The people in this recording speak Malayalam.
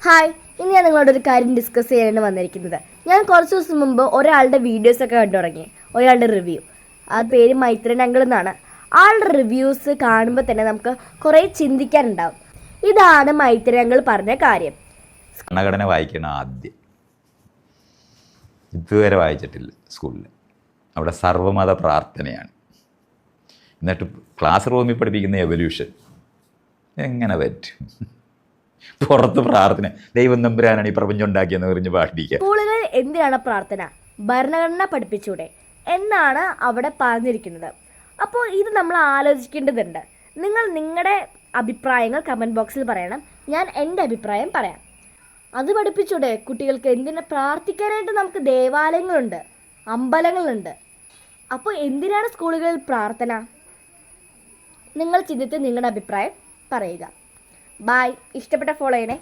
ഹായ്, ഇന്ന് ഞാൻ നിങ്ങളോടൊരു കാര്യം ഡിസ്കസ് ചെയ്യാനാണ് വന്നിരിക്കുന്നത്. ഞാൻ കുറച്ച് ദിവസം മുമ്പ് ഒരാളുടെ വീഡിയോസൊക്കെ കണ്ടു തുടങ്ങി, ഒരാളുടെ റിവ്യൂ. ആ പേര് മൈത്രൻ അങ്കിൾ എന്നാണ്. ആളുടെ റിവ്യൂസ് കാണുമ്പോൾ തന്നെ നമുക്ക് കുറേ ചിന്തിക്കാനുണ്ടാവും. ഇതാണ് മൈത്രൻ അങ്കിൾ പറഞ്ഞ കാര്യം. ഭരണഘടന വായിക്കണം ആദ്യം. ഇതുവരെ വായിച്ചിട്ടില്ല സ്കൂളിൽ. അവിടെ സർവ്വമത പ്രാർത്ഥനയാണ്. എന്നിട്ട് ക്ലാസ് റൂമിൽ പഠിപ്പിക്കുന്ന എവല്യൂഷൻ എങ്ങനെ പറ്റും? പുറത്ത് പ്രാർത്ഥന, ദൈവം തമ്പുരാനാണ് ഈ പ്രപഞ്ചം ഉണ്ടാക്കിയെന്ന് പറഞ്ഞ് പാടിക്കുക. സ്കൂളുകളിൽ എന്തിനാണ് പ്രാർത്ഥന? ഭരണഘടന പഠിപ്പിച്ചൂടെ എന്നാണ് അവിടെ പറഞ്ഞിരിക്കുന്നത്. അപ്പോൾ ഇത് നമ്മൾ ആലോചിക്കേണ്ടതുണ്ട്. നിങ്ങൾ നിങ്ങളുടെ അഭിപ്രായങ്ങൾ കമൻറ്റ് ബോക്സിൽ പറയണം. ഞാൻ എൻ്റെ അഭിപ്രായം പറയാം. അത് പഠിപ്പിച്ചൂടെ കുട്ടികൾക്ക്? എന്തിനാ പ്രാർത്ഥിക്കാനായിട്ട്? നമുക്ക് ദേവാലയങ്ങളുണ്ട്, അമ്പലങ്ങളുണ്ട്. അപ്പോൾ എന്തിനാണ് സ്കൂളുകളിൽ പ്രാർത്ഥന? നിങ്ങൾ ചിന്തിച്ച് നിങ്ങളുടെ അഭിപ്രായം പറയുക. ബായ്. ഇഷ്ടപ്പെട്ട ഫോളോ ചെയ്യണേ.